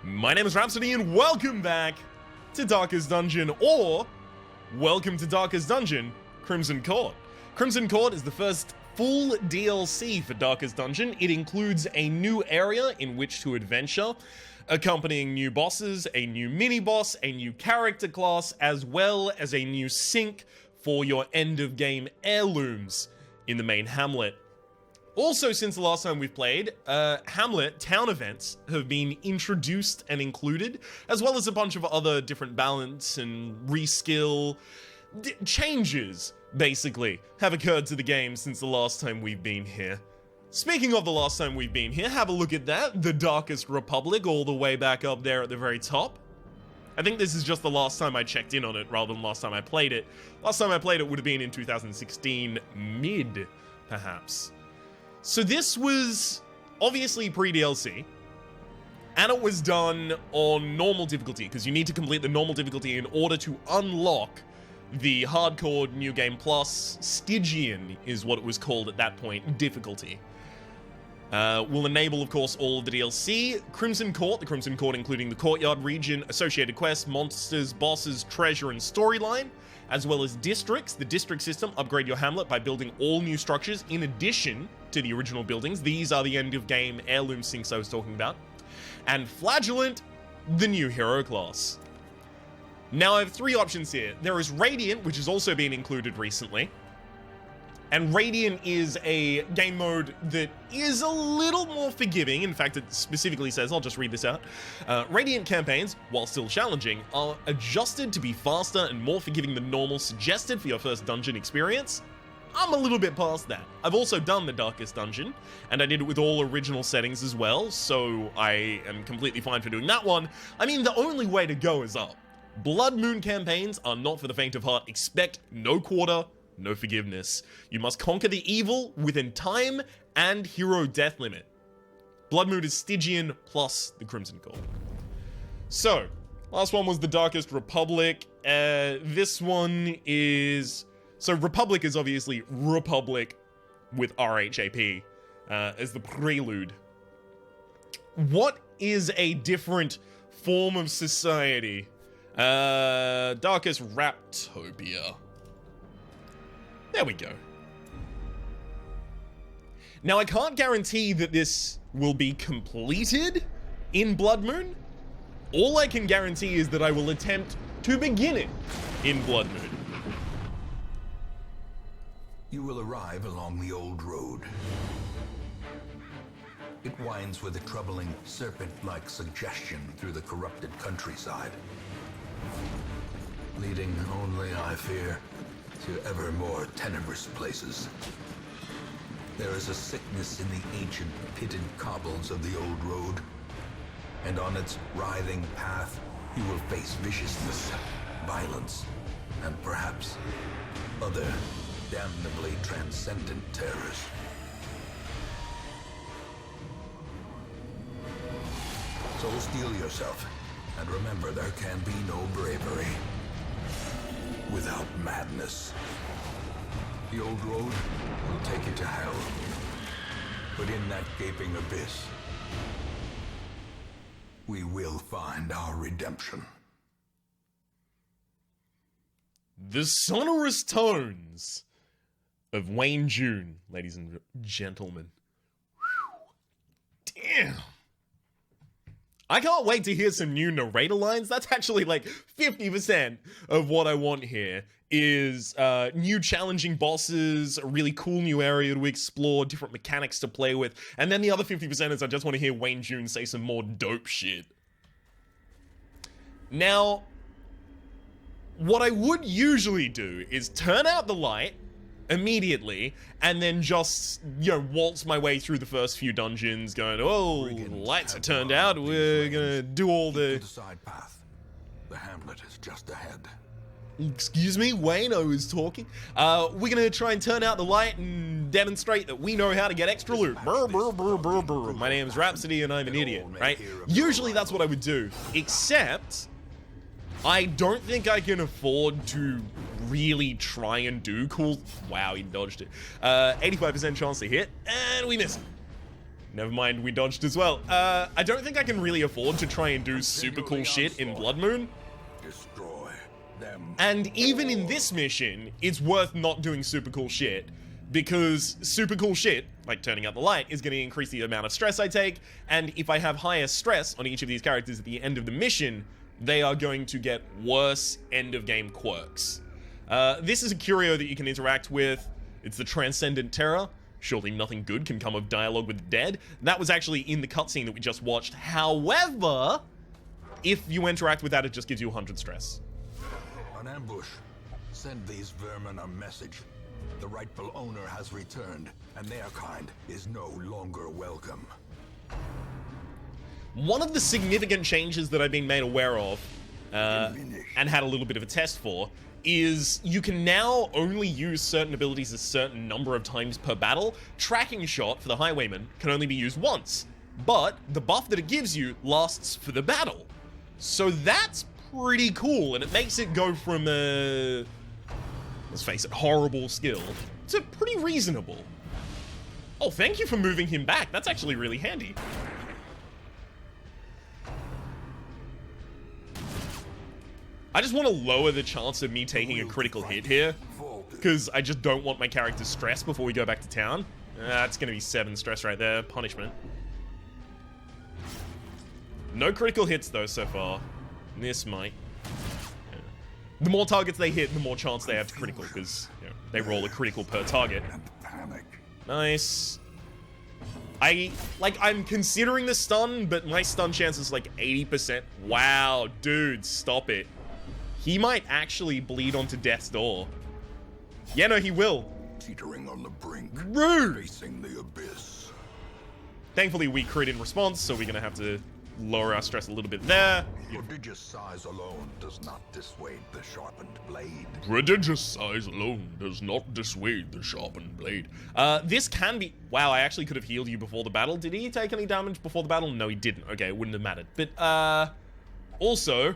My name is Rhapsody and welcome back to Darkest Dungeon, or welcome to Darkest Dungeon, Crimson Court. Crimson Court is the first full DLC for Darkest Dungeon. It includes a new area in which to adventure, accompanying new bosses, a new mini-boss, a new character class, as well as a new sync for your end-of-game heirlooms in the main hamlet. Also, since the last time we've played, Hamlet town events have been introduced and included, as well as a bunch of other different balance and reskill changes, basically, have occurred to the game since the last time we've been here. Speaking of the last time we've been here, have a look at that, the Darkest Republic, all the way back up there at the very top. I think this is just the last time I checked in on it, rather than last time I played it. Last time I played it would have been in 2016 mid, perhaps. So this was obviously pre-DLC, and it was done on normal difficulty, because you need to complete the normal difficulty in order to unlock the hardcore New Game Plus Stygian, is what it was called at that point, difficulty. Will enable, of course, all of the DLC, Crimson Court, the Crimson Court including the Courtyard region, associated quests, monsters, bosses, treasure, and storyline, as well as districts. The district system, upgrade your hamlet by building all new structures in addition to the original buildings. These are the end-of-game heirloom sinks I was talking about. And Flagellant, the new hero class. Now I have three options here. There is Radiant, which has also been included recently. And Radiant is a game mode that is a little more forgiving. In fact, it specifically says, I'll just read this out. Radiant campaigns, while still challenging, are adjusted to be faster and more forgiving than normal, suggested for your first dungeon experience. I'm a little bit past that. I've also done the Darkest Dungeon, and I did it with all original settings as well, so I am completely fine for doing that one. I mean, the only way to go is up. Blood Moon campaigns are not for the faint of heart. Expect no quarter, no forgiveness. You must conquer the evil within time and hero death limit. Blood Moon is Stygian plus the Crimson Court. So, last one was the Darkest Republic. This one is... So Republic is obviously Republic with RHAP as the prelude. What is a different form of society? Darkest Raptopia. There we go. Now, I can't guarantee that this will be completed in Blood Moon. All I can guarantee is that I will attempt to begin it in Blood Moon. You will arrive along the old road. It winds with a troubling serpent-like suggestion through the corrupted countryside, leading only, I fear, to ever more tenebrous places. There is a sickness in the ancient pitted cobbles of the old road, and on its writhing path you will face viciousness, violence, and perhaps other damnably transcendent terrors. So steel yourself, and remember there can be no bravery without madness. The old road will take you to hell, but in that gaping abyss, we will find our redemption. The sonorous tones of Wayne June, ladies and gentlemen. Whew. Damn. I can't wait to hear some new narrator lines. That's actually like 50% of what I want here is new challenging bosses, a really cool new area to explore, different mechanics to play with. And then the other 50% is I just want to hear Wayne June say some more dope shit. Now, what I would usually do is turn out the light immediately and then just, you know, waltz my way through the first few dungeons going, oh, lights are turned out, we're gonna do all the... side path. The hamlet is just ahead. Excuse me, Wayne, I was talking. We're gonna try and turn out the light and demonstrate that we know how to get extra loot. Brr, brr, brr, brr, brr. My name's Rhapsody and I'm an idiot, right? Usually that's what I would do, except I don't think I can afford to really try and do cool... Wow, he dodged it. 85% chance to hit, and we miss. Never mind, we dodged as well. I don't think I can really afford to try and do super cool shit in Blood Moon. Destroy them. And even in this mission, it's worth not doing super cool shit, because super cool shit, like turning out the light, is going to increase the amount of stress I take, and if I have higher stress on each of these characters at the end of the mission, they are going to get worse end-of-game quirks. This is a curio that you can interact with. It's the Transcendent Terror. Surely nothing good can come of dialogue with the dead. That was actually in the cutscene that we just watched. However, if you interact with that, it just gives you 100 stress. An ambush. Send these vermin a message. The rightful owner has returned, and their kind is no longer welcome. One of the significant changes that I've been made aware of, and had a little bit of a test for, is you can now only use certain abilities a certain number of times per battle. Tracking Shot for the Highwayman can only be used once, but the buff that it gives you lasts for the battle. So that's pretty cool, and it makes it go from a, let's face it, horrible skill to pretty reasonable. Oh, thank you for moving him back. That's actually really handy. I just want to lower the chance of me taking a critical hit here, because I just don't want my character stressed before we go back to town. That's going to be 7 stress right there. Punishment. No critical hits, though, so far. This might. Yeah. The more targets they hit, the more chance they have to critical, because they roll a critical per target. Nice. I'm considering the stun, but my stun chance is like 80%. Wow, dude, stop it. He might actually bleed onto death's door. Yeah, no, he will. Teetering on the brink. Rude! Facing the abyss. Thankfully, we crit in response, so we're gonna have to lower our stress a little bit there. Prodigious size alone does not dissuade the sharpened blade. Prodigious size alone does not dissuade the sharpened blade. This can be... Wow, I actually could have healed you before the battle. Did he take any damage before the battle? No, he didn't. Okay, it wouldn't have mattered. But, also,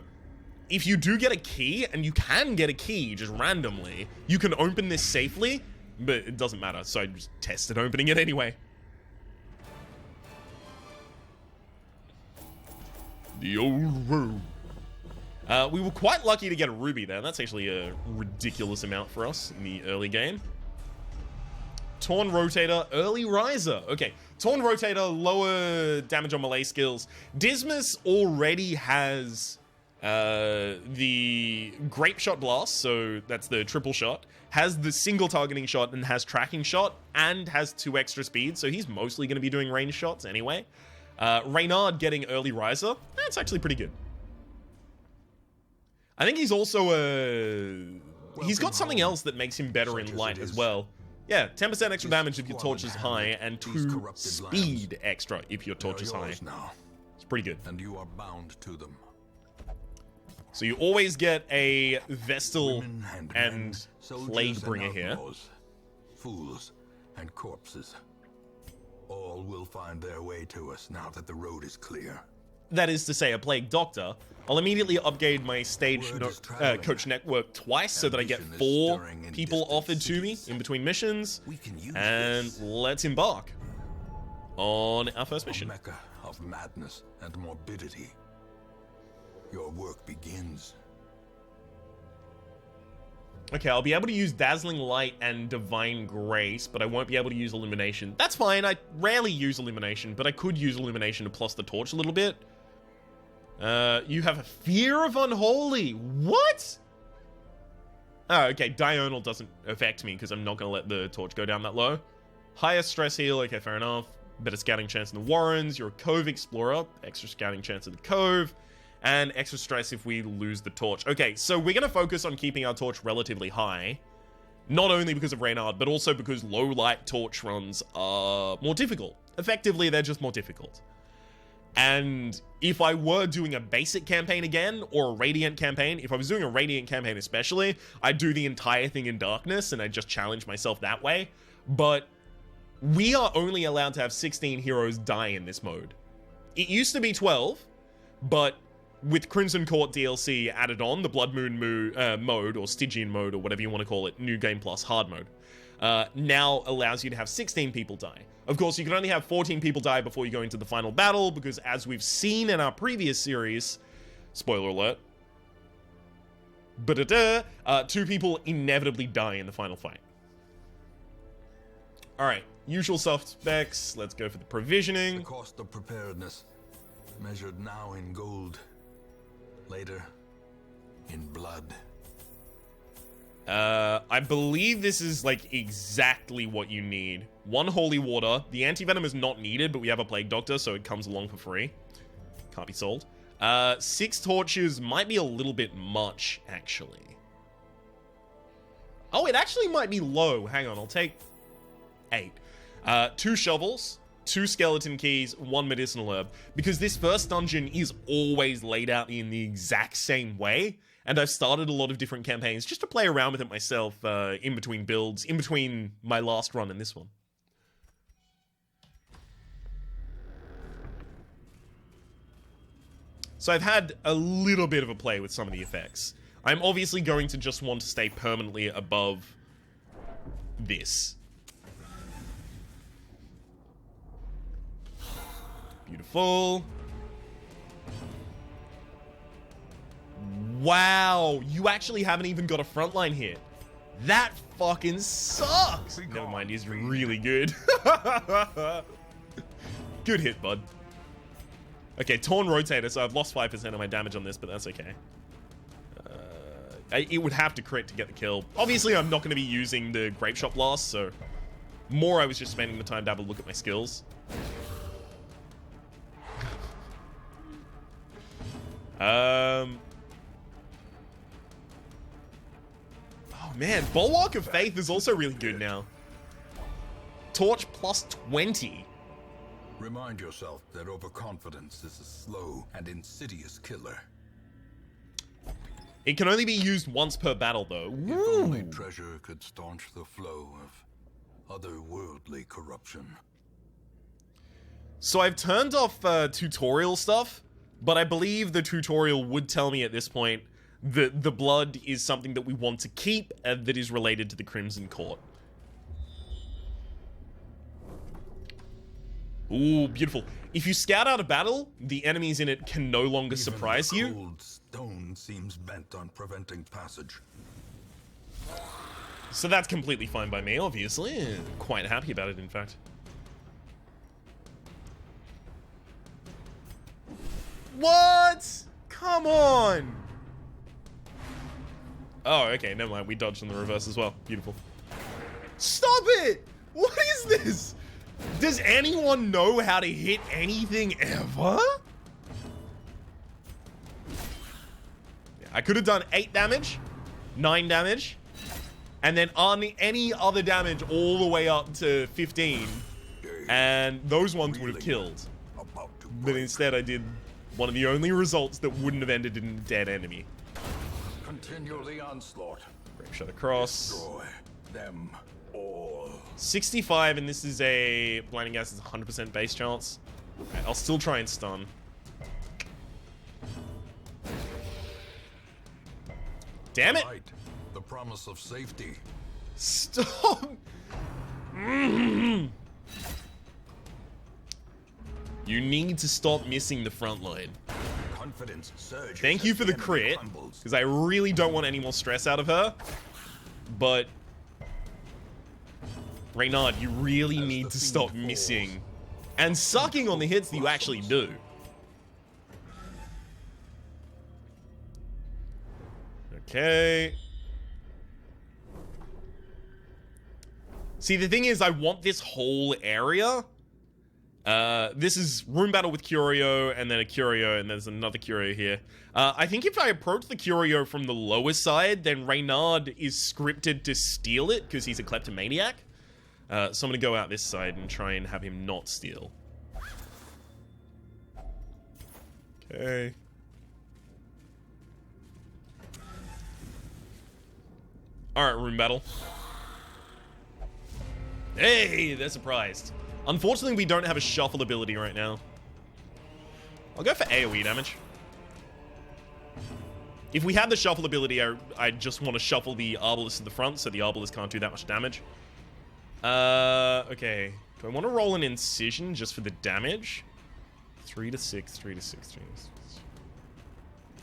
if you do get a key, and you can get a key just randomly, you can open this safely, but it doesn't matter, so I just tested opening it anyway. The old road. We were quite lucky to get a ruby there. That's actually a ridiculous amount for us in the early game. Torn Rotator, early riser. Okay, Torn Rotator, lower damage on melee skills. Dismas already has the Grape Shot Blast, so that's the triple shot, has the single targeting shot, and has tracking shot, and has 2 extra speed, so he's mostly going to be doing range shots anyway. Reynard getting early riser, that's actually pretty good. I think he's also he's got something else that makes him better in light as well. Yeah, 10% extra damage if your torch is high, and 2 speed extra if your torch is high. It's pretty good. And you are bound to them. So you always get a Vestal and Plaguebringer here. Fools and corpses. All will find their way to us now that the road is clear. That is to say, a Plague Doctor. I'll immediately upgrade my stage coach network twice so that I get 4 people offered to me in between missions. And let's embark on our first mission. A mecca of madness and morbidity. Your work begins. Okay, I'll be able to use Dazzling Light and Divine Grace, but I won't be able to use Illumination. That's fine, I rarely use Illumination, but I could use Illumination to plus the torch a little bit. You have a fear of Unholy. What? Oh, okay, Diurnal doesn't affect me because I'm not going to let the torch go down that low. Higher stress heal, okay, fair enough. Better scouting chance in the Warrens. You're a Cove Explorer, extra scouting chance in the Cove. And extra stress if we lose the torch. Okay, so we're going to focus on keeping our torch relatively high. Not only because of Reynard, but also because low light torch runs are more difficult. Effectively, they're just more difficult. And if I were doing a basic campaign again, or a Radiant campaign, if I was doing a Radiant campaign especially, I'd do the entire thing in darkness, and I'd just challenge myself that way. But we are only allowed to have 16 heroes die in this mode. It used to be 12, but with Crimson Court DLC added on, the Blood Moon mode, or Stygian mode, or whatever you want to call it, New Game Plus hard mode. now allows you to have 16 people die. Of course, you can only have 14 people die before you go into the final battle, because as we've seen in our previous series, spoiler alert, but 2 people inevitably die in the final fight. Alright, usual suspects. Let's go for the provisioning. The cost of preparedness, measured now in gold, later in blood. I believe this is like exactly what you need. 1 holy water. The antivenom is not needed, but we have a plague doctor, so it comes along for free. Can't be sold. 6 torches might be a little bit much, actually. Oh, it actually might be low. Hang on, I'll take 8. 2 shovels, 2 skeleton keys, 1 medicinal herb. Because this first dungeon is always laid out in the exact same way. And I've started a lot of different campaigns just to play around with it myself in between builds, in between my last run and this one. So I've had a little bit of a play with some of the effects. I'm obviously going to just want to stay permanently above this. Beautiful. Wow, you actually haven't even got a frontline hit. That fucking sucks. Never mind, he's really good. Good hit, bud. Okay, Torn Rotator, so I've lost 5% of my damage on this, but that's okay. It would have to crit to get the kill. Obviously, I'm not going to be using the Grape Shot Blast, so more I was just spending the time to have a look at my skills. Oh man, Bulwark of Faith is also really good now. Torch plus 20. Remind yourself that overconfidence is a slow and insidious killer. It can only be used once per battle, though. If only treasure could staunch the flow of otherworldly corruption. So I've turned off tutorial stuff, but I believe the tutorial would tell me at this point that the blood is something that we want to keep and that is related to the Crimson Court. Ooh, beautiful. If you scout out a battle, the enemies in it can no longer surprise you. Cold stone seems bent on preventing passage. So that's completely fine by me, obviously. Quite happy about it, in fact. What? Come on! Oh, okay, never mind. We dodged in the reverse as well. Beautiful. Stop it! What is this? Does anyone know how to hit anything ever? Yeah, I could have done 8 damage, 9 damage, and then on any other damage all the way up to 15, and those ones would have killed. But instead I did one of the only results that wouldn't have ended in a dead enemy. Continue the onslaught. Grape Shot across. Destroy them all. 65, and this is a blinding gas is 100% base chance. Right, I'll still try and stun. Damn it! Light, the promise of safety. Stop! You need to stop missing the front line. Confidence surges. Thank you for the crit, because I really don't want any more stress out of her. But Reynard, you really need to stop missing and sucking on the hits that you actually do. Okay. See, the thing is, I want this whole area. This is room battle with Curio, and then a Curio, and there's another Curio here. I think if I approach the Curio from the lower side, then Reynard is scripted to steal it, because he's a kleptomaniac. So I'm going to go out this side and try and have him not steal. Okay. Alright, room battle. Hey, they're surprised. Unfortunately, we don't have a shuffle ability right now. I'll go for AoE damage. If we had the shuffle ability, I just want to shuffle the Arbalest to the front, so the Arbalest can't do that much damage. Okay. Do I want to roll an incision just for the damage? 3 to 6, 3 to 6, 3 to 6.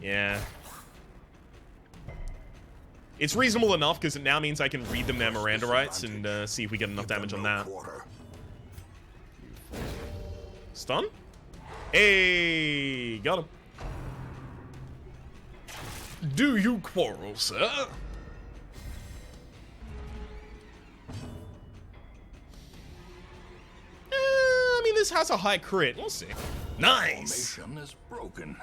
Yeah. It's reasonable enough because it now means I can read the memoranda rights and see if we get enough damage on that. Stun? Hey, got him. Do you quarrel, sir? I mean, this has a high crit. We'll see. Nice. Formation is broken.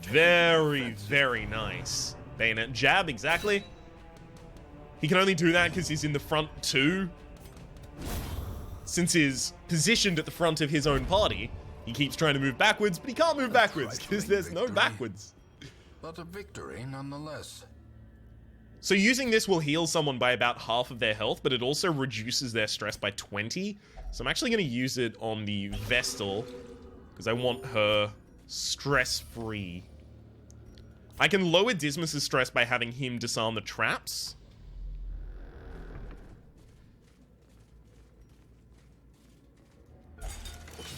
Very, very nice. Bayonet jab, exactly. He can only do that because he's in the front too. Since he's positioned at the front of his own party, he keeps trying to move backwards, but he can't move backwards because there's no backwards. But a victory nonetheless. So using this will heal someone by about half of their health, but it also reduces their stress by 20. So I'm actually going to use it on the Vestal because I want her stress-free. I can lower Dismas's stress by having him disarm the traps.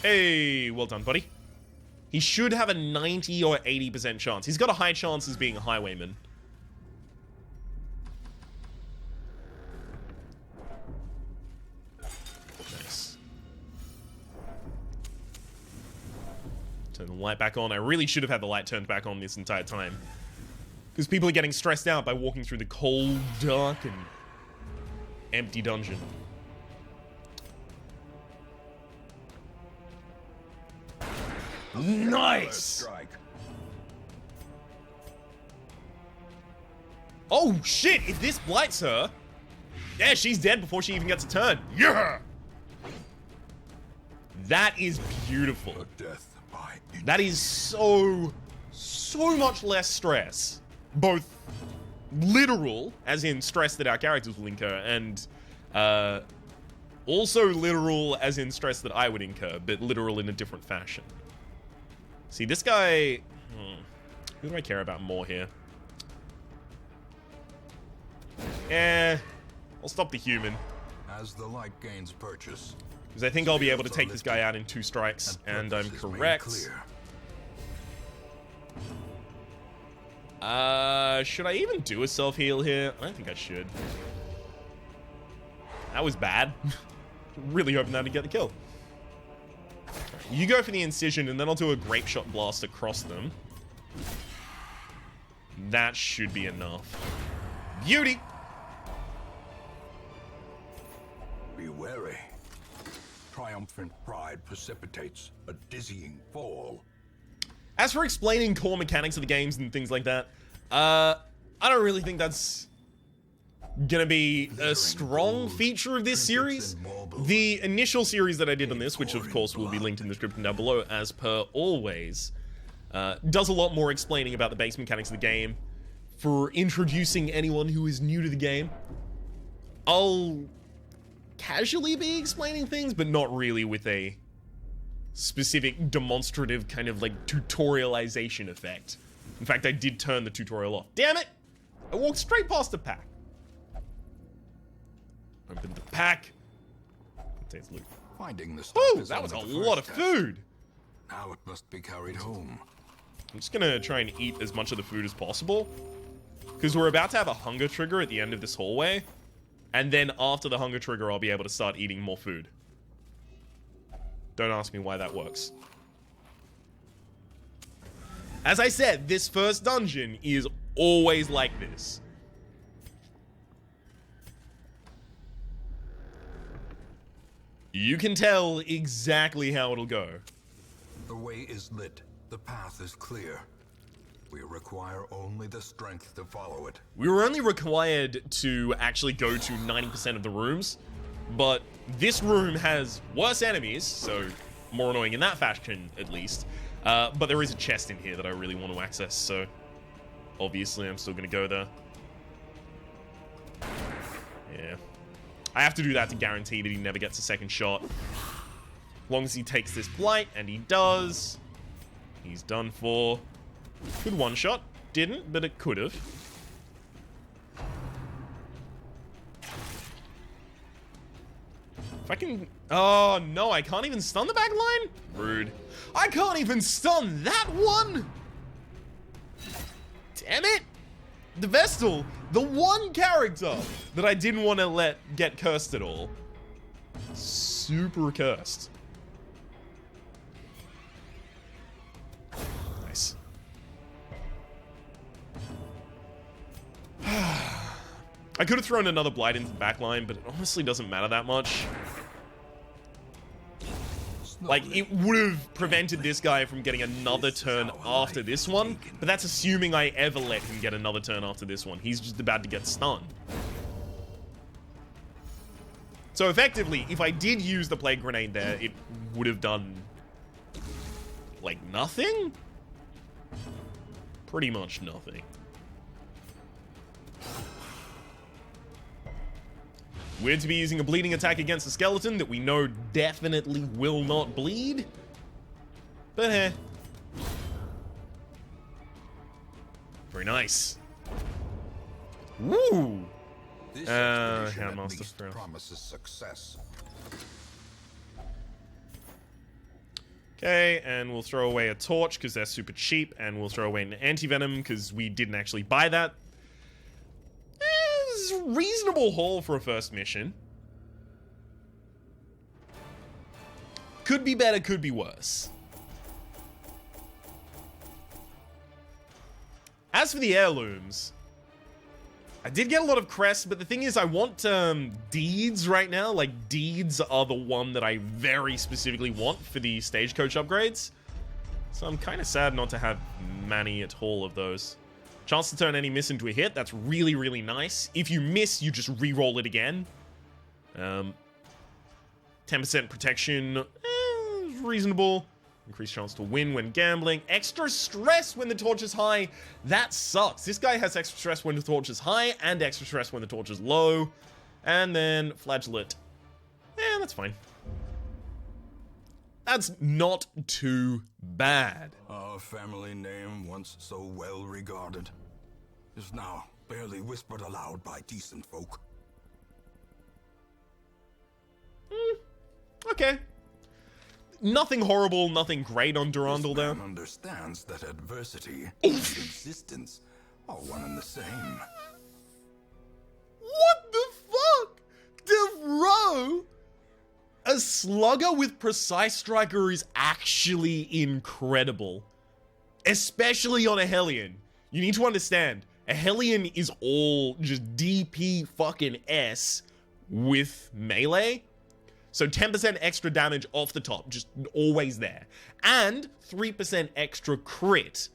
Hey, well done, buddy. He should have a 90 or 80% chance. He's got a high chance as being a highwayman. Nice. Turn the light back on. I really should have had the light turned back on this entire time. Because people are getting stressed out by walking through the cold, dark, and empty dungeon. Nice! Oh shit, if this blights her, yeah, she's dead before she even gets a turn. Yeah! That is beautiful. That is so much less stress. Both literal, as in stress that our characters will incur, and also literal, as in stress that I would incur, but literal in a different fashion. See, this guy... who do I care about more here? I'll stop the human. As the light gains purchase, because I think I'll be able to take this guy out in 2 strikes, and I'm correct. Should I even do a self-heal here? I don't think I should. That was bad. Really hoping that to get the kill. You go for the incision, and then I'll do a grape shot blast across them. That should be enough. Beauty! Be wary. Triumphant pride precipitates a dizzying fall. As for explaining core mechanics of the games and things like that, I don't really think that's gonna be a strong feature of this series. The initial series that I did on this, which of course will be linked in the description down below as per always, does a lot more explaining about the base mechanics of the game for introducing anyone who is new to the game. I'll casually be explaining things, but not really with a specific demonstrative kind of like tutorialization effect. In fact, I did turn the tutorial off. Damn it! I walked straight past the pack. Open the pack. Contains loot. Finding the Ooh, that was a lot of food. Now it must be carried home. I'm just gonna try and eat as much of the food as possible, because we're about to have a hunger trigger at the end of this hallway, and then after the hunger trigger, I'll be able to start eating more food. Don't ask me why that works. As I said, this first dungeon is always like this. You can tell exactly how it'll go. The way is lit. The path is clear. We require only the strength to follow it. We were only required to actually go to 90% of the rooms, but this room has worse enemies, so more annoying in that fashion, at least. But there is a chest in here that I really want to access, so obviously I'm still going to go there. Yeah. I have to do that to guarantee that he never gets a second shot. As long as he takes this blight, and he does, he's done for. Could one shot. Didn't, but it could have. I can... Oh, no, I can't even stun the back line? Rude. I can't even stun that one? Damn it! The Vestal, the one character that I didn't want to let get cursed at all. Super cursed. Nice. I could have thrown another Blight into the backline, but it honestly doesn't matter that much. Like, it would have prevented this guy from getting another turn after this one, but that's assuming I ever let him get another turn after this one. He's just about to get stunned. So effectively, if I did use the Plague Grenade there, it would have done, like, nothing? Pretty much nothing. Weird to be using a bleeding attack against a skeleton that we know definitely will not bleed. But hey. Very nice. Woo! This Houndmaster promises success. Okay, and we'll throw away a torch because they're super cheap, and we'll throw away an anti-venom because we didn't actually buy that. It's a reasonable haul for a first mission. Could be better, could be worse. As for the heirlooms, I did get a lot of crests, but the thing is I want deeds right now. Like, deeds are the one that I very specifically want for the stagecoach upgrades. So I'm kind of sad not to have many at all of those. Chance to turn any miss into a hit. That's really, really nice. If you miss, you just re-roll it again. 10% protection. Reasonable. Increased chance to win when gambling. Extra stress when the torch is high. That sucks. This guy has extra stress when the torch is high and extra stress when the torch is low. And then flagellate. That's fine. That's not too bad. Our family name, once so well regarded, is now barely whispered aloud by decent folk. Okay. Nothing horrible, nothing great on Durandal there. This man understands that adversity and existence are one and the same. What the fuck? DeVro? A slugger with Precise Striker is actually incredible. Especially on a Hellion. You need to understand, a Hellion is all just DP fucking S with melee. So 10% extra damage off the top, just always there. And 3% extra crit.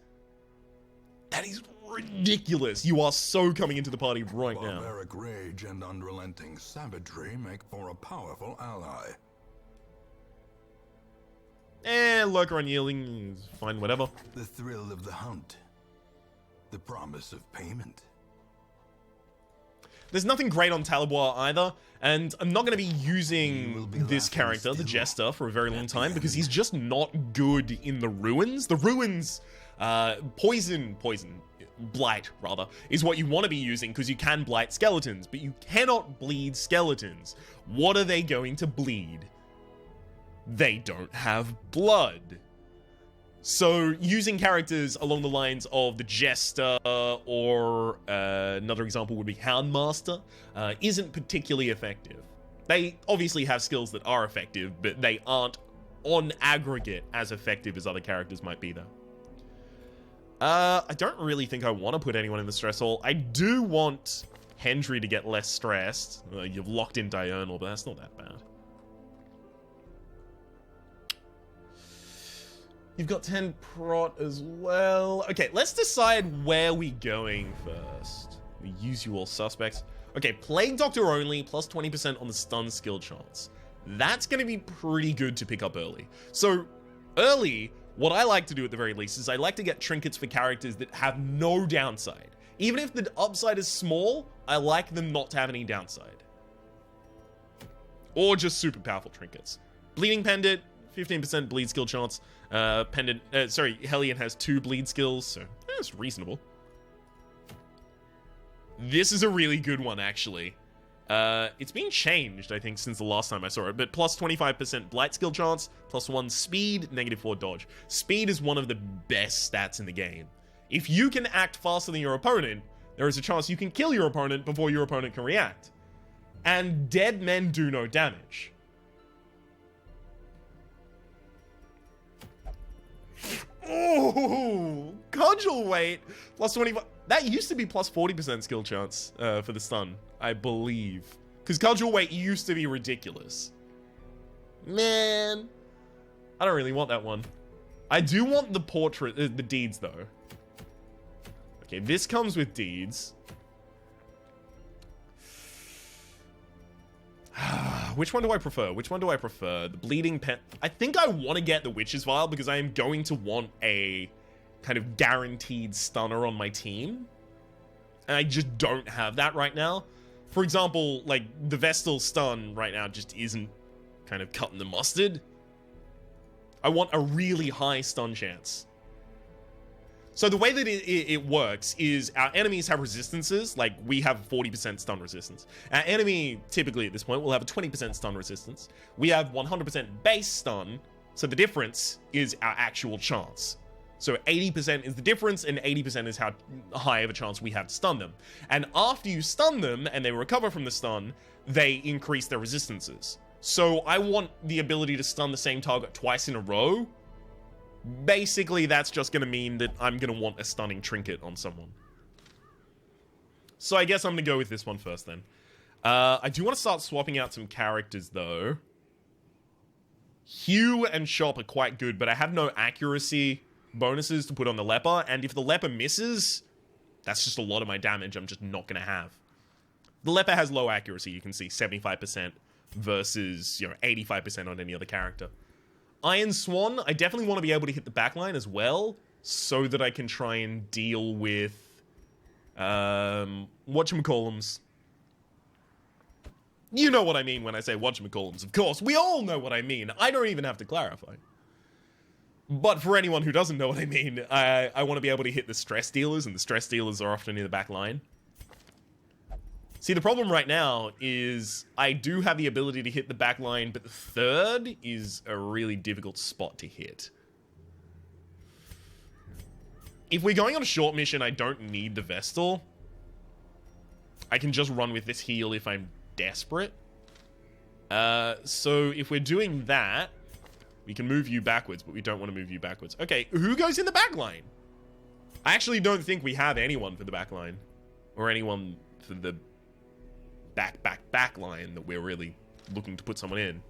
That is ridiculous. You are so coming into the party right now. Barbaric rage and unrelenting savagery make for a powerful ally. Lurker Unyielding is fine, whatever. The thrill of the hunt. The promise of payment. There's nothing great on Talabois either, and I'm not going to be using this character, the Jester, for a very long time because he's just not good in the Ruins. The Ruins, Blight, rather, is what you want to be using because you can blight skeletons, but you cannot bleed skeletons. What are they going to bleed? They don't have blood. So using characters along the lines of the Jester or another example would be Houndmaster isn't particularly effective. They obviously have skills that are effective, but they aren't on aggregate as effective as other characters might be though. I don't really think I want to put anyone in the stress hole. I do want Hendry to get less stressed. You've locked in Diurnal, but that's not that bad. You've got 10 prot as well. Okay, let's decide where we're going first. The usual suspects. Okay, Plague Doctor only, plus 20% on the stun skill chance. That's going to be pretty good to pick up early. So, early, what I like to do at the very least is I like to get trinkets for characters that have no downside. Even if the upside is small, I like them not to have any downside. Or just super powerful trinkets. Bleeding Pendant, 15% bleed skill chance. Hellion has 2 bleed skills, so it's reasonable. This is a really good one, actually. It's been changed, I think, since the last time I saw it, but plus 25% blight skill chance, plus 1 speed, -4 dodge. Speed is one of the best stats in the game. If you can act faster than your opponent, there is a chance you can kill your opponent before your opponent can react. And dead men do no damage. Oh, cudgel weight, plus 25. That used to be plus 40% skill chance for the stun, I believe. Because cudgel weight used to be ridiculous. Man, I don't really want that one. I do want the portrait, the deeds though. Okay, this comes with deeds. Which one do I prefer? Which one do I prefer? The bleeding pen. I think I want to get the witch's vial because I am going to want a kind of guaranteed stunner on my team. And I just don't have that right now. For example, like the Vestal stun right now just isn't kind of cutting the mustard. I want a really high stun chance. So the way that it works is our enemies have resistances, like we have 40% stun resistance. Our enemy, typically at this point, will have a 20% stun resistance. We have 100% base stun, so the difference is our actual chance. So 80% is the difference, and 80% is how high of a chance we have to stun them. And after you stun them, and they recover from the stun, they increase their resistances. So I want the ability to stun the same target twice in a row. Basically, that's just going to mean that I'm going to want a stunning trinket on someone. So I guess I'm going to go with this one first then. I do want to start swapping out some characters though. Hue and Shop are quite good, but I have no accuracy bonuses to put on the leper, and if the leper misses, that's just a lot of my damage I'm just not going to have. The leper has low accuracy, you can see 75% versus, 85% on any other character. Iron Swan, I definitely want to be able to hit the backline as well, so that I can try and deal with, whatchamacallums. You know what I mean when I say whatchamacallums, of course. We all know what I mean. I don't even have to clarify. But for anyone who doesn't know what I mean, I want to be able to hit the stress dealers, and the stress dealers are often near the back line. See, the problem right now is I do have the ability to hit the back line, but the third is a really difficult spot to hit. If we're going on a short mission, I don't need the Vestal. I can just run with this heal if I'm desperate. So if we're doing that, we can move you backwards, but we don't want to move you backwards. Okay, who goes in the back line? I actually don't think we have anyone for the back line. Or anyone for the back line that we're really looking to put someone in.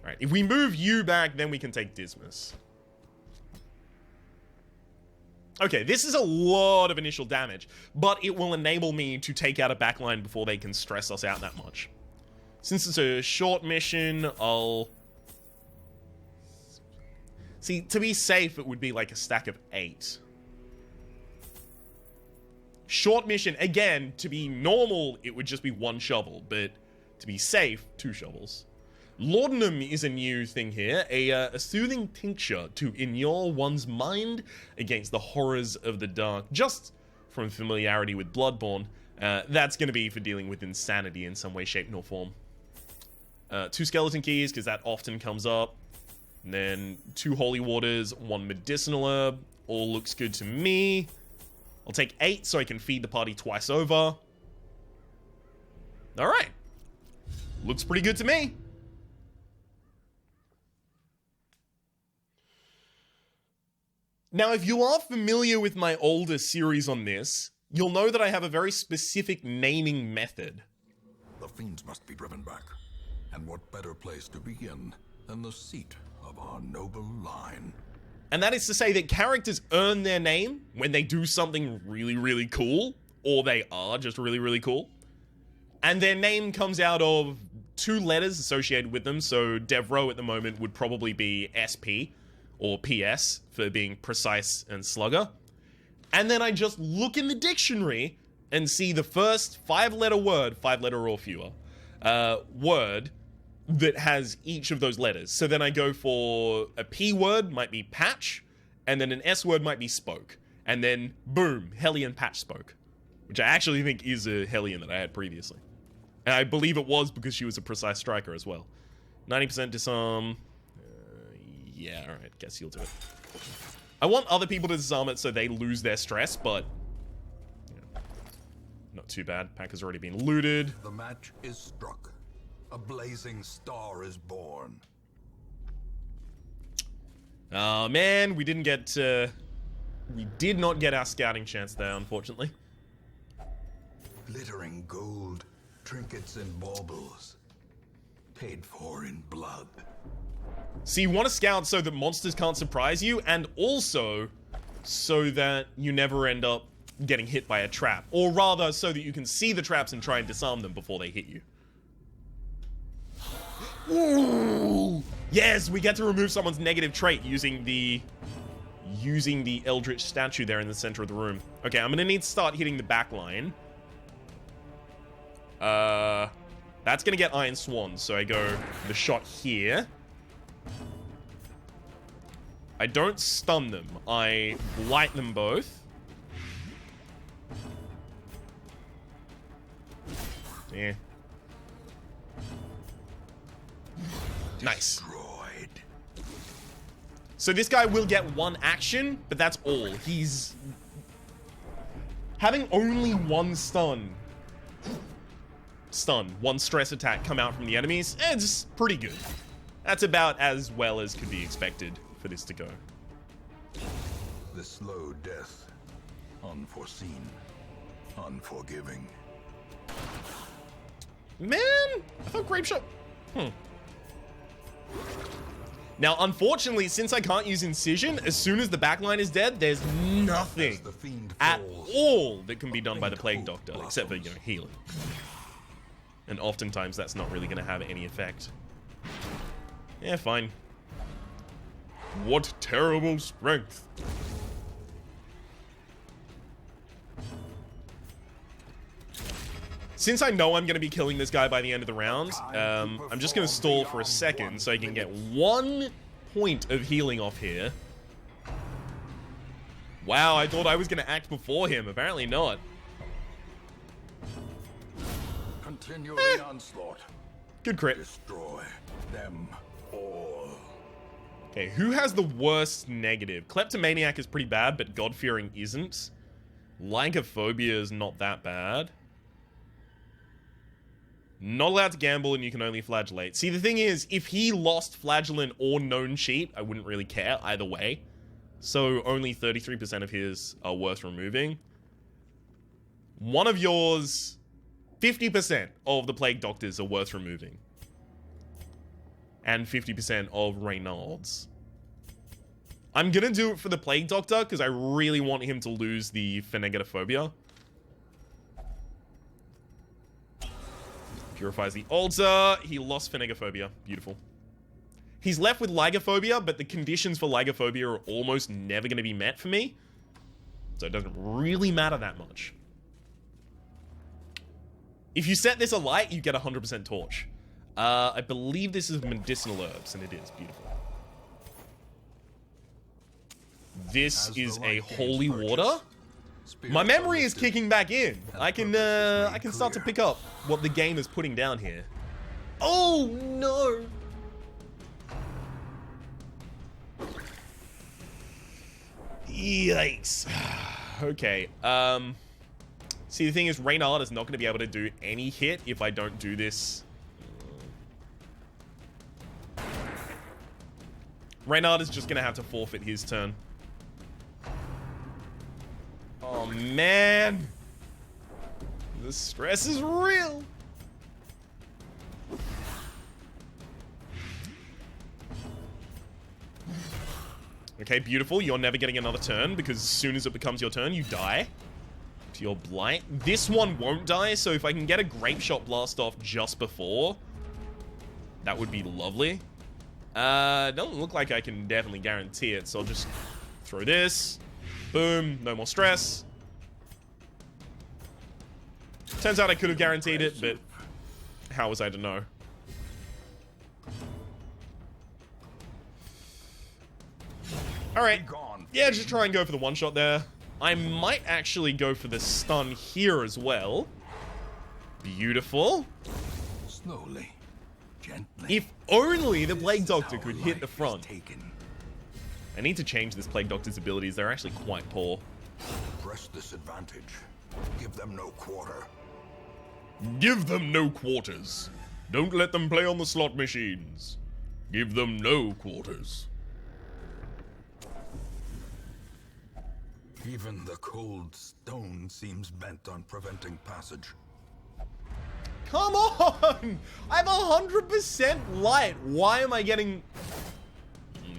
Alright, if we move you back, then we can take Dismas. Okay, this is a lot of initial damage, but it will enable me to take out a backline before they can stress us out that much. Since it's a short mission, I'll... See, to be safe, it would be like a stack of 8. Short mission, again, to be normal, it would just be 1 shovel, but to be safe, 2 shovels. Laudanum is a new thing here, a soothing tincture to inure one's mind against the horrors of the dark, just from familiarity with Bloodborne. That's going to be for dealing with insanity in some way, shape, nor form. 2 skeleton keys, because that often comes up. And then 2 holy waters, 1 medicinal herb, all looks good to me. I'll take 8 so I can feed the party twice over. Alright. Looks pretty good to me. Now, if you are familiar with my older series on this, you'll know that I have a very specific naming method. The fiends must be driven back. And what better place to begin than the seat of our noble line? And that is to say that characters earn their name when they do something really, really cool, or they are just really, really cool. And their name comes out of 2 letters associated with them, so Devro at the moment would probably be SP, or PS, for being precise and slugger. And then I just look in the dictionary and see the first 5-letter word, 5-letter or fewer, word that has each of those letters. So then I go for a P word, might be patch, and then an S word might be spoke. And then, boom, Hellion patch spoke. Which I actually think is a Hellion that I had previously. And I believe it was because she was a precise striker as well. 90% disarm. Yeah, alright, guess you'll do it. I want other people to disarm it so they lose their stress, but... yeah, not too bad. Pack has already been looted. The match is struck. A blazing star is born. Oh man, we didn't get... we did not get our scouting chance there, unfortunately. Glittering gold, trinkets and baubles. Paid for in blood. So you want to scout so that monsters can't surprise you, and also so that you never end up getting hit by a trap. Or rather, so that you can see the traps and try and disarm them before they hit you. Ooh! Yes, we get to remove someone's negative trait using the Eldritch statue there in the center of the room. Okay, I'm gonna need to start hitting the back line. That's gonna get Iron Swan, so I go the shot here. I don't stun them. I blight them both. Yeah. Nice. Destroyed. So this guy will get one action, but that's all. He's... having only one stun, one stress attack come out from the enemies, it's pretty good. That's about as well as could be expected for this to go. The slow death. Unforeseen. Unforgiving. Man, I thought Grape Shot... Now, unfortunately, since I can't use Incision, as soon as the backline is dead, there's nothing at all that can be done by the Plague Doctor, except for, you know, healing. And oftentimes, that's not really going to have any effect. Yeah, fine. What terrible strength. Since I know I'm going to be killing this guy by the end of the round, I'm just going to stall for a second so I can get 1 point of healing off here. Wow, I thought I was going to act before him. Apparently not. Continue the onslaught. Good crit. Destroy them all. Okay, who has the worst negative? Kleptomaniac is pretty bad, but God-fearing isn't. Lycophobia is not that bad. Not allowed to gamble, and you can only flagellate. See, the thing is, if he lost flagellant or known cheat, I wouldn't really care either way. So only 33% of his are worth removing. One of yours, 50% of the Plague Doctors are worth removing. And 50% of Reynald's. I'm gonna do it for the Plague Doctor, because I really want him to lose the Phenegatophobia. Purifies the altar. He lost Phenegophobia. Beautiful. He's left with Lygophobia, but the conditions for Lygophobia are almost never going to be met for me. So it doesn't really matter that much. If you set this alight, you get 100% torch. I believe this is medicinal herbs, and it is. Beautiful. This is a holy water. My memory is kicking back in. I can start to pick up what the game is putting down here. Oh no! Yikes. Okay. See, the thing is, Reynard is not going to be able to do any hit if I don't do this. Reynard is just going to have to forfeit his turn. Oh, man. The stress is real. Okay, beautiful. You're never getting another turn because as soon as it becomes your turn, you die to your blight. This one won't die, so if I can get a Grape Shot Blast off just before, that would be lovely. Doesn't look like I can definitely guarantee it, so I'll just throw this. Boom, no more stress. Turns out I could have guaranteed it, but how was I to know? Alright, yeah, just try and go for the one-shot there. I might actually go for the stun here as well. Beautiful. Slowly, gently. If only the Plague This is Doctor how could a hit the life is front. taken. I need to change this Plague Doctor's abilities. They're actually quite poor. Press this advantage. Give them no quarter. Give them no quarters. Don't let them play on the slot machines. Give them no quarters. Even the cold stone seems bent on preventing passage. Come on! I'm 100% light. Why am I getting...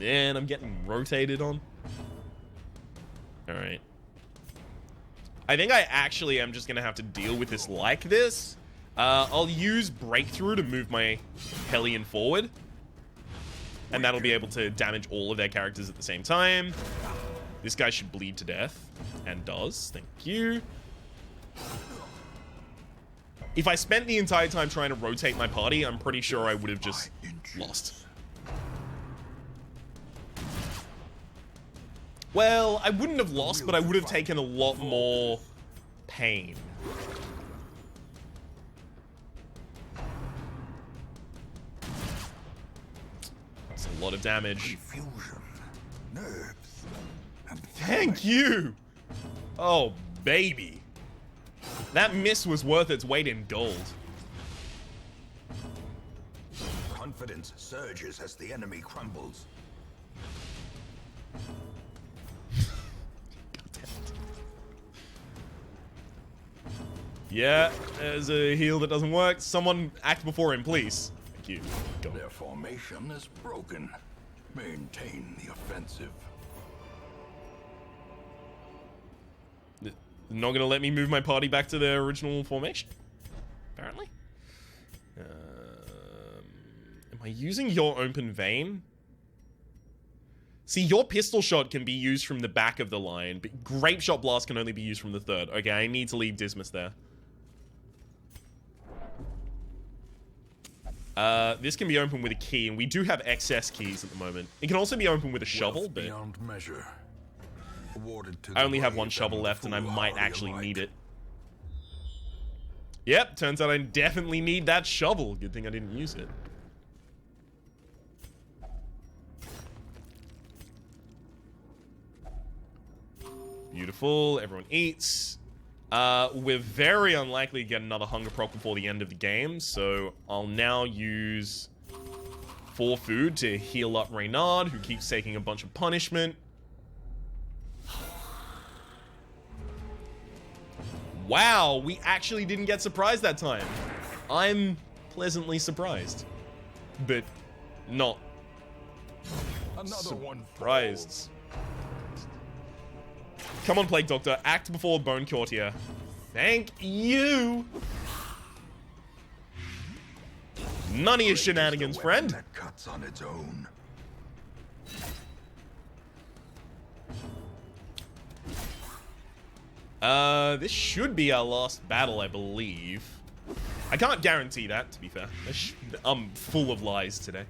Man, I'm getting rotated on. Alright. I think I actually am just going to have to deal with this like this. I'll use Breakthrough to move my Hellion forward. And that'll be able to damage all of their characters at the same time. This guy should bleed to death. And does. Thank you. If I spent the entire time trying to rotate my party, I'm pretty sure I would have just lost. Well, I wouldn't have lost, but I would have taken a lot more pain. That's a lot of damage. Confusion, nerves, and Thank you! Oh, baby. That miss was worth its weight in gold. confidence surges as the enemy crumbles. Yeah, there's a heal that doesn't work. Someone act before him, please. Thank you. Go. Their formation is broken. Maintain the offensive. Not gonna let me move my party back to their original formation, apparently. Am I using your open vein? See, your pistol shot can be used from the back of the line, but grape shot blast can only be used from the third. Okay, I need to leave Dismas there. This can be opened with a key, and we do have excess keys at the moment. It can also be opened with a shovel, Wealth but beyond measure. Awarded to I the only have brave one shovel and left, and I might foolhardy actually alike. need it. Yep, turns out I definitely need that shovel. Good thing I didn't use it. Beautiful. Everyone eats. We're very unlikely to get another hunger proc before the end of the game, so I'll now use 4 food to heal up Reynard, who keeps taking a bunch of punishment. Wow, we actually didn't get surprised that time. I'm pleasantly surprised, but not Another one surprised. Come on, Plague Doctor, act before Bone Courtier. Thank you. None of your shenanigans, friend. That cuts on its own. This should be our last battle, I believe. I can't guarantee that, to be fair. I'm full of lies today.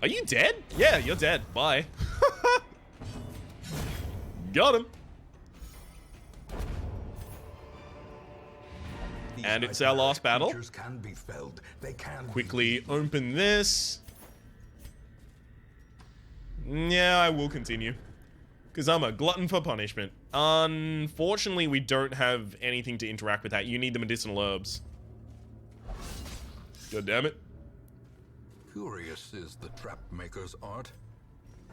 Are you dead? Yeah, you're dead. Bye. Got him. These And it's our last battle. creatures can be felled. They can Quickly open this. Yeah, I will continue. Because I'm a glutton for punishment. Unfortunately, we don't have anything to interact with that. You need the medicinal herbs. God damn it. Curious is the trap maker's art.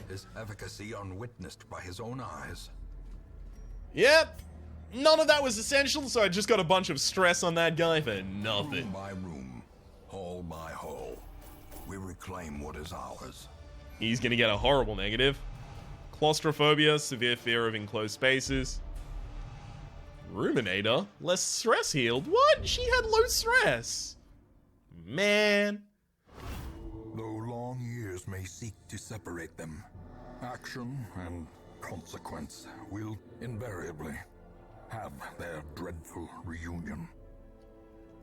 His efficacy unwitnessed by his own eyes. Yep. None of that was essential, so I just got a bunch of stress on that guy for Room nothing. by room, hall by hall, we reclaim what is ours. He's gonna get a horrible negative. Claustrophobia, severe fear of enclosed spaces. Ruminator, less stress healed. What? She had low stress. Man. Though long years may seek to separate them, action and consequence will invariably have their dreadful reunion.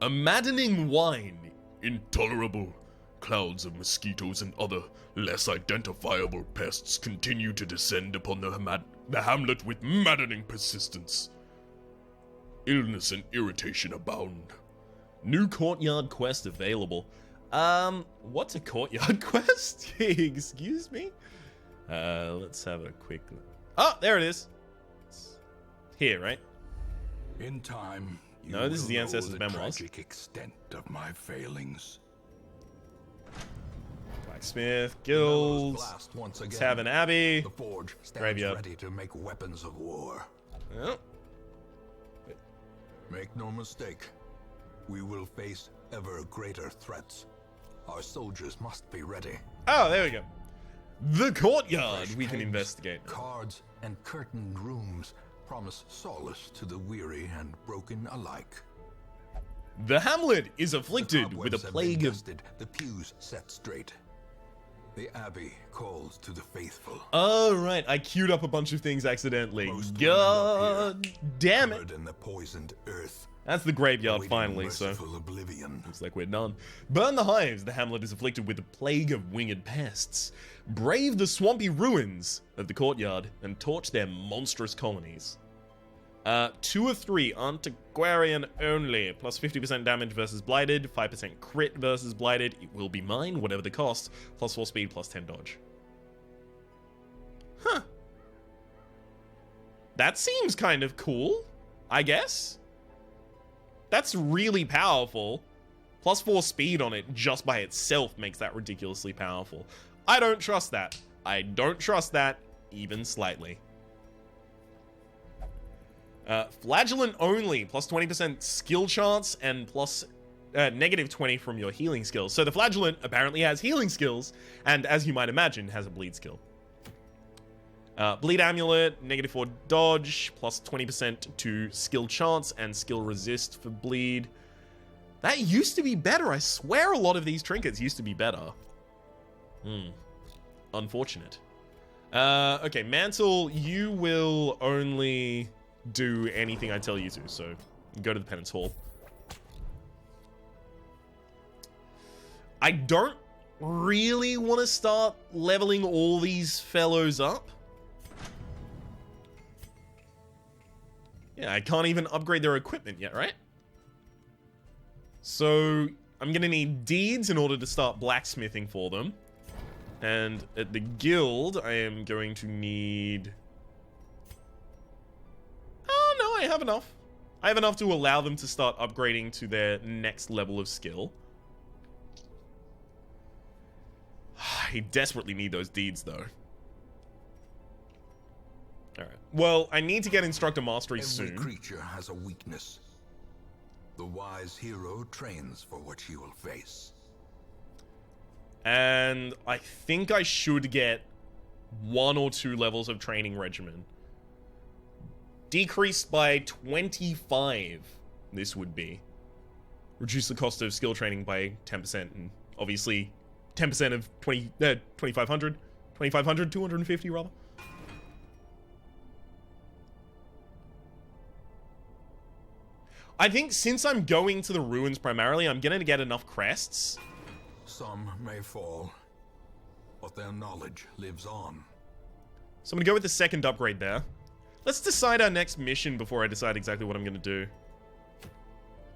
A maddening whine. Intolerable. Clouds of mosquitoes and other less identifiable pests continue to descend upon the hamlet with maddening persistence. Illness and irritation abound. New Courtyard Quest available. What's a Courtyard Quest? Excuse me? Let's have a quick look. Oh, there it is. It's here, right? In time, you No, this is will the know Ancestors' the Memoirs. tragic extent of my failings. Blacksmith, Bellows guilds, blast once again. Tavern Abbey. The forge stands Graveyard. ready to make weapons of war. Oh, Make no mistake, we will face ever greater threats. Our soldiers must be ready. oh, there we go. The Courtyard Fresh we can pigs, investigate. Cards and curtained rooms promise solace to the weary and broken alike. The Hamlet is The afflicted with a cobwebs have plague been of... dusted, the pews set straight. The abbey calls to the faithful. Oh, right. I queued up a bunch of things accidentally. Most will God damn it. Covered in the poisoned earth. That's the graveyard awaiting finally, so... merciful oblivion. Looks like we're done. Burn the hives. The Hamlet is afflicted with a plague of winged pests. Brave the swampy ruins of the Courtyard and torch their monstrous colonies. 2 of 3, Antiquarian only. Plus 50% damage versus Blighted, 5% crit versus Blighted. It will be mine, whatever the cost. Plus 4 speed, plus 10 dodge. Huh. That seems kind of cool, I guess. That's really powerful. Plus 4 speed on it just by itself makes that ridiculously powerful. I don't trust that. I don't trust that even slightly. Flagellant only, plus 20% skill chance and plus negative 20 from your healing skills. So the Flagellant apparently has healing skills, and as you might imagine, has a bleed skill. Bleed Amulet, negative 4 dodge, plus 20% to skill chance and skill resist for bleed. That used to be better. I swear a lot of these trinkets used to be better. Unfortunate. Okay, Mantle, you will only do anything I tell you to, so go to the Penance Hall. I don't really want to start leveling all these fellows up. Yeah, I can't even upgrade their equipment yet, right? So I'm gonna need deeds in order to start blacksmithing for them. And at the guild, I am going to need... Oh, no, I have enough. I have enough to allow them to start upgrading to their next level of skill. I desperately need those deeds, though. Alright. Well, I need to get Instructor Mastery soon. Every creature has a weakness. The wise hero trains for what she will face. And I think I should get 1 or 2 levels of training regimen. Decreased by 25, this would be. Reduce the cost of skill training by 10%, and obviously 10% of 2,500, 250 rather. I think since I'm going to the ruins primarily, I'm gonna get enough crests. Some may fall, but their knowledge lives on. So I'm gonna go with the second upgrade there. Let's decide our next mission before I decide exactly what I'm gonna do.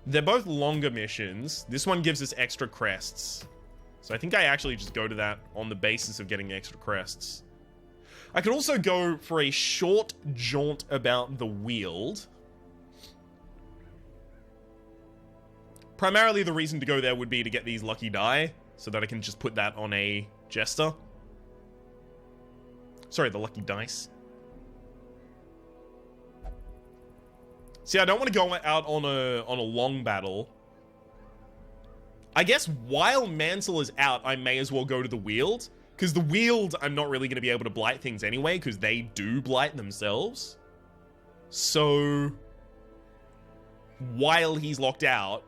They're both longer missions. This one gives us extra crests. So I think I actually just go to that on the basis of getting extra crests. I could also go for a short jaunt about the Weald. Primarily the reason to go there would be to get these lucky die, so that I can just put that on a Jester. Sorry, the lucky dice. See, I don't want to go out on a long battle. I guess while Mantle is out, I may as well go to the Weald. Because the Weald, I'm not really going to be able to blight things anyway, because they do blight themselves. So, while he's locked out,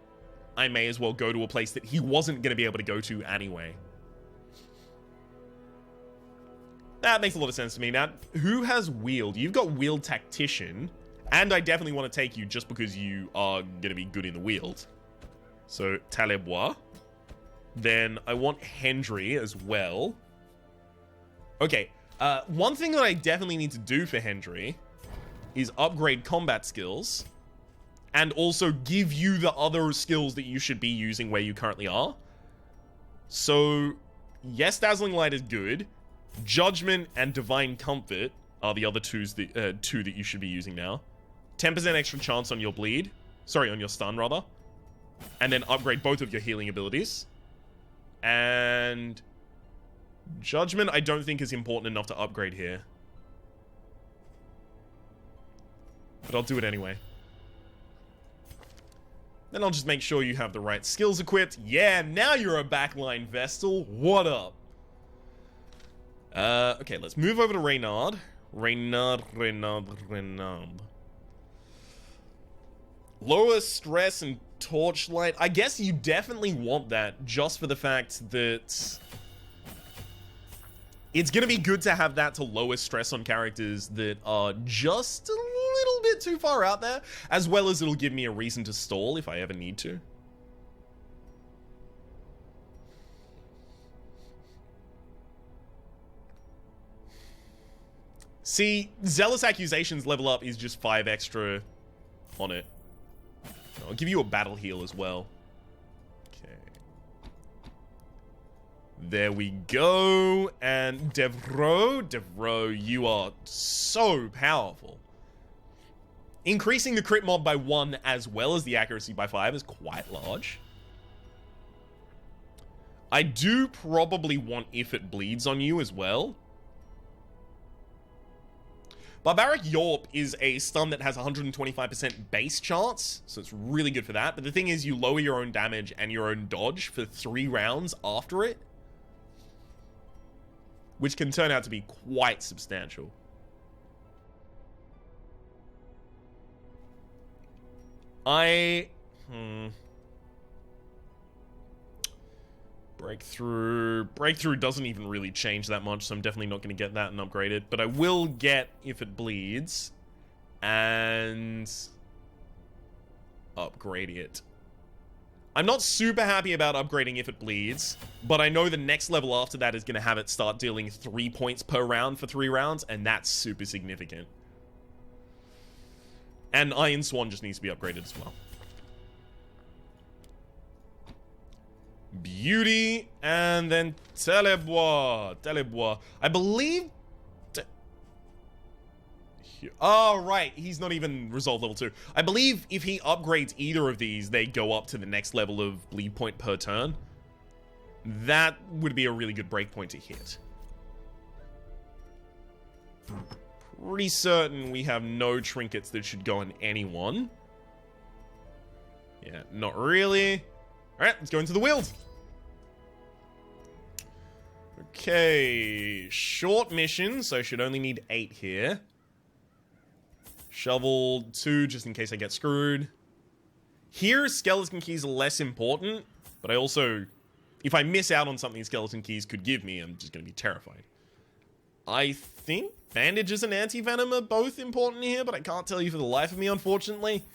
I may as well go to a place that he wasn't going to be able to go to anyway. That makes a lot of sense to me. Now, who has Weald? You've got Weald Tactician, and I definitely want to take you just because you are going to be good in the Weald. So, Talebois. Then I want Hendry as well. Okay, one thing that I definitely need to do for Hendry is upgrade combat skills. and also give you the other skills that you should be using where you currently are. So, yes, Dazzling Light is good. Judgment and Divine Comfort are the other two that you should be using now. 10% extra chance on your bleed. Sorry, on your stun, rather. And then upgrade both of your healing abilities. And Judgment, I don't think is important enough to upgrade here. But I'll do it anyway. Then I'll just make sure you have the right skills equipped. Yeah, now you're a backline Vestal. What up? Okay, let's move over to Reynard. Reynard. Lower stress and torchlight. I guess you definitely want that just for the fact that it's going to be good to have that to lower stress on characters that are just a little bit too far out there, as well as it'll give me a reason to stall if I ever need to. See, Zealous Accusations level up is just 5 extra on it. I'll give you a battle heal as well. Okay. There we go. And Devro, you are so powerful. Increasing the crit mod by 1 as well as the accuracy by 5 is quite large. I do probably want If It Bleeds on you as well. Barbaric Yorp is a stun that has 125% base chance, so it's really good for that. But the thing is, you lower your own damage and your own dodge for 3 rounds after it, which can turn out to be quite substantial. Breakthrough doesn't even really change that much, so I'm definitely not going to get that and upgrade it. But I will get If It Bleeds and upgrade it. I'm not super happy about upgrading If It Bleeds, but I know the next level after that is going to have it start dealing 3 points per round for 3 rounds, and that's super significant. And Iron Swan just needs to be upgraded as well. Beauty, and then Telebois. I believe... Oh, right. He's not even Resolve level 2. I believe if he upgrades either of these, they go up to the next level of bleed point per turn. That would be a really good breakpoint to hit. Pretty certain we have no trinkets that should go on anyone. Yeah, not really. Alright, let's go into the wield. Okay, short mission, so I should only need 8 here. Shovel 2, just in case I get screwed. Here, skeleton keys are less important, but I also... If I miss out on something skeleton keys could give me, I'm just going to be terrified. I think bandages and anti-venom are both important here, but I can't tell you for the life of me, unfortunately.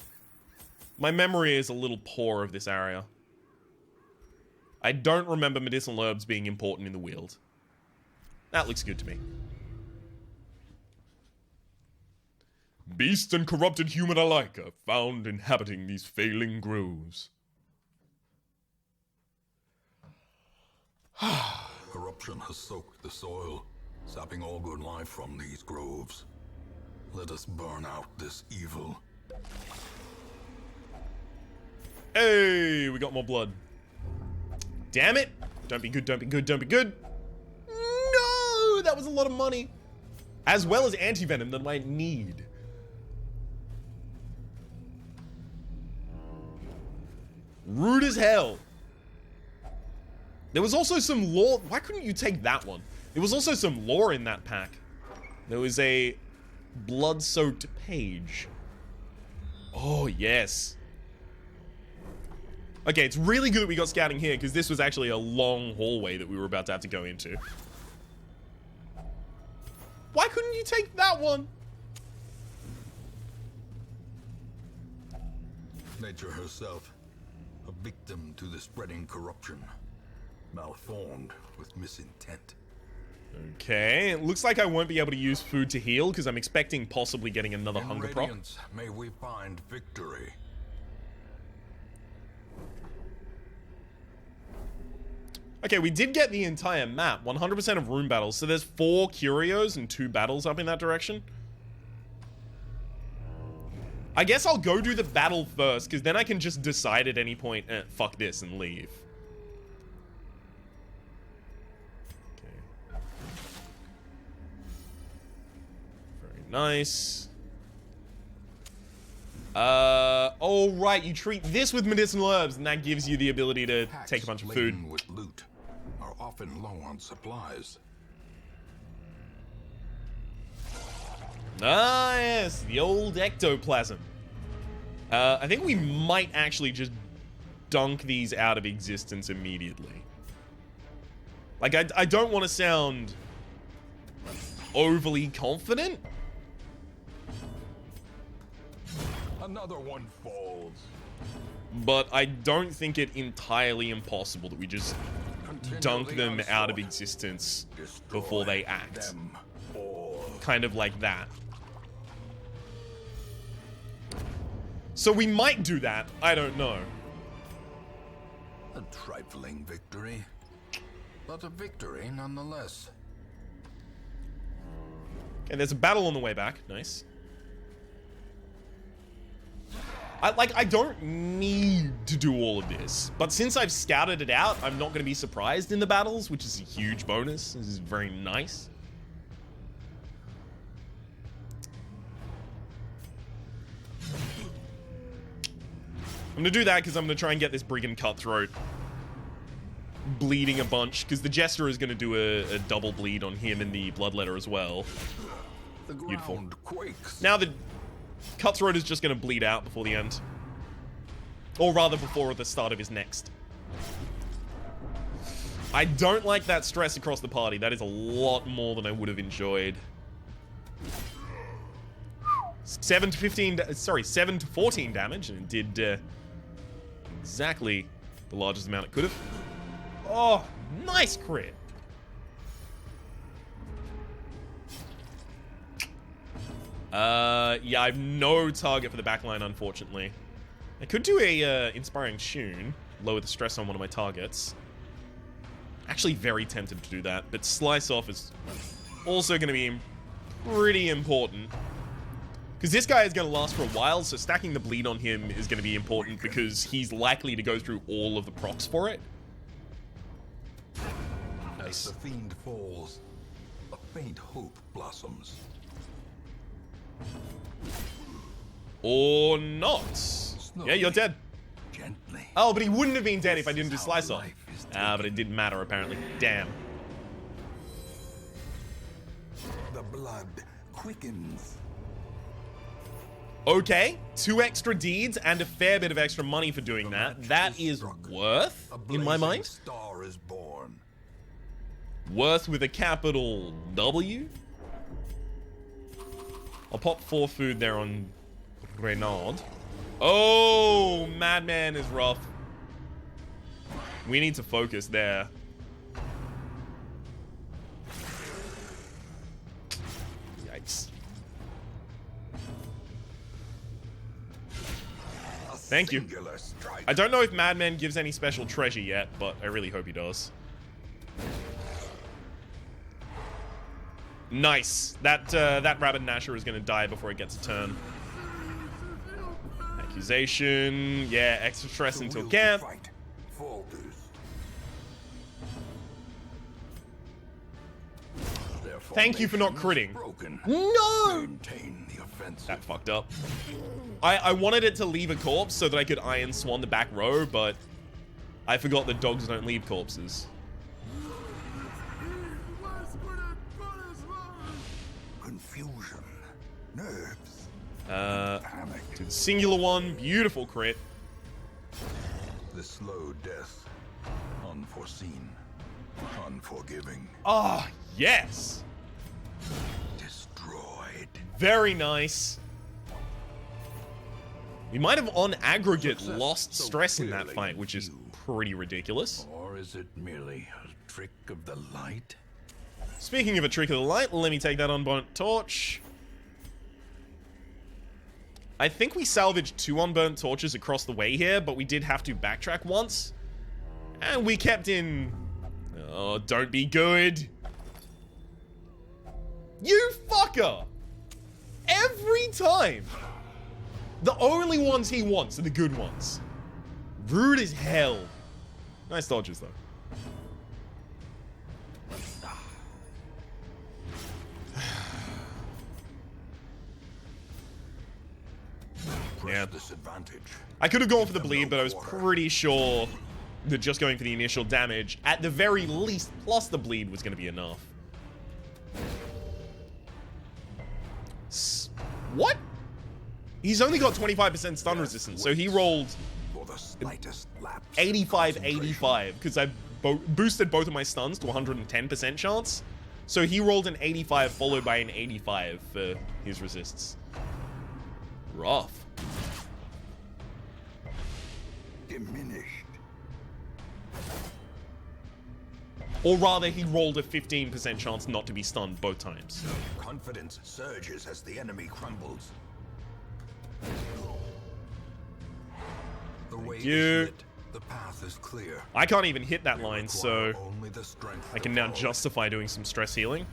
My memory is a little poor of this area. I don't remember medicinal herbs being important in the wield. That looks good to me. Beast and corrupted human alike are found inhabiting these failing groves. Corruption has soaked the soil, sapping all good life from these groves. Let us burn out this evil. Hey, we got more blood. Damn it! Don't be good, don't be good, don't be good. No! That was a lot of money. As well as anti-venom that I might need. Rude as hell. There was also some lore. Why couldn't you take that one? There was also some lore in that pack. There was a blood-soaked page. Oh, yes. Okay, it's really good that we got scouting here, because this was actually a long hallway that we were about to have to go into. Why couldn't you take that one? Nature herself, a victim to the spreading corruption, malformed with misintent. Okay, it looks like I won't be able to use food to heal, because I'm expecting possibly getting another In hunger prop. Radiance, may we find victory. Okay, we did get the entire map. 100% of room battles. So there's 4 curios and 2 battles up in that direction. I guess I'll go do the battle first, because then I can just decide at any point, fuck this, and leave. Okay. Very nice. Oh right, you treat this with medicinal herbs, and that gives you the ability to take a bunch of food. Laden with loot are often low on supplies. Ah, yes, the old ectoplasm. I think we might actually just dunk these out of existence immediately. Like, I don't want to sound overly confident. Another one falls. But I don't think it entirely impossible that we just dunk them out of existence before they act. Kind of like that. So we might do that. I don't know. A trifling victory, but a victory nonetheless. Okay, there's a battle on the way back. Nice. I don't need to do all of this, but since I've scouted it out, I'm not going to be surprised in the battles, which is a huge bonus. This is very nice. I'm going to do that because I'm going to try and get this Brigand Cutthroat bleeding a bunch, because the Jester is going to do a double bleed on him in the Bloodletter as well. The Beautiful. ground quakes. Now the Cutthroat is just going to bleed out before the end. Or rather, before the start of his next. I don't like that stress across the party. That is a lot more than I would have enjoyed. 7 to 14 damage, and it did exactly the largest amount it could have. Oh, nice crit. Yeah, I have no target for the backline, unfortunately. I could do a Inspiring Tune, lower the stress on one of my targets. Actually very tempted to do that, but Slice Off is also going to be pretty important. Because this guy is going to last for a while, so stacking the bleed on him is going to be important because he's likely to go through all of the procs for it. As the fiend falls, a faint hope blossoms. Or not. Yeah, you're dead. Gently. Oh, but he wouldn't have been dead if I didn't do Slice Off. Ah, but it didn't matter, apparently. Damn. The blood quickens. Okay, 2 extra deeds and a fair bit of extra money for doing that. That is worth, in my mind. Star is born. Worth with a capital W. I'll pop 4 food there on Renaud. Oh, Madman is rough. We need to focus there. Yikes. Thank you. I don't know if Madman gives any special treasure yet, but I really hope he does. Nice. That Rabid Nasher is going to die before it gets a turn. Accusation. Yeah, extra stress until camp. Thank you for not critting. No! That fucked up. I wanted it to leave a corpse so that I could Iron Swan the back row, but I forgot that dogs don't leave corpses. Confusion. Nerves. To the singular one. Beautiful crit. The slow death. Unforeseen. Unforgiving. Ah, yes! Destroyed. Very nice. We might have, on aggregate, Success lost so stress in that clearly fight, which is in view. pretty ridiculous. Or is it merely a trick of the light? Speaking of a trick of the light, let me take that Unburnt Torch. I think we salvaged 2 Unburnt Torches across the way here, but we did have to backtrack once. And we kept in Oh, don't be good. You fucker! Every time! The only ones he wants are the good ones. Rude as hell. Nice dodges, though. Yeah. Disadvantage. I could have gone for the bleed, but I was pretty sure that just going for the initial damage, at the very least, plus the bleed, was going to be enough. What? He's only got 25% stun resistance, so he rolled 85-85, because I boosted both of my stuns to 110% chance. So he rolled an 85 followed by an 85 for his resists. Rough. Diminished. Or rather, he rolled a 15% chance not to be stunned both times. Confidence surges as the enemy crumbles. The way is lit. The path is clear. I can't even hit that line, so Only the strength I can now justify doing some stress healing.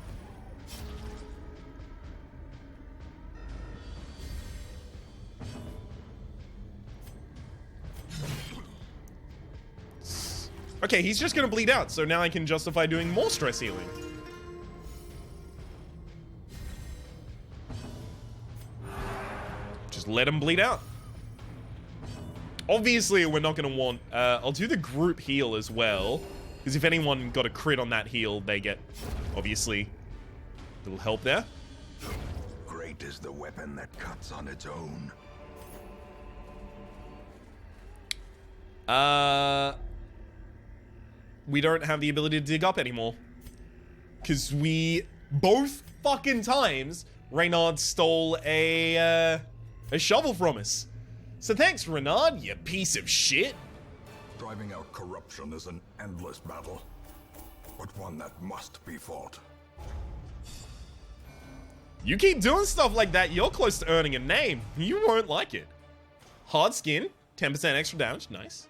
Okay, he's just gonna bleed out, so now I can justify doing more stress healing. Just let him bleed out. Obviously, we're not gonna want... I'll do the group heal as well, because if anyone got a crit on that heal, they get, obviously, a little help there. Great is the weapon that cuts on its own. We don't have the ability to dig up anymore. Because we, both fucking times, Reynard stole a shovel from us. So thanks, Reynard, you piece of shit. Driving out corruption is an endless battle, but one that must be fought. You keep doing stuff like that, you're close to earning a name. You won't like it. Hard skin, 10% extra damage, nice.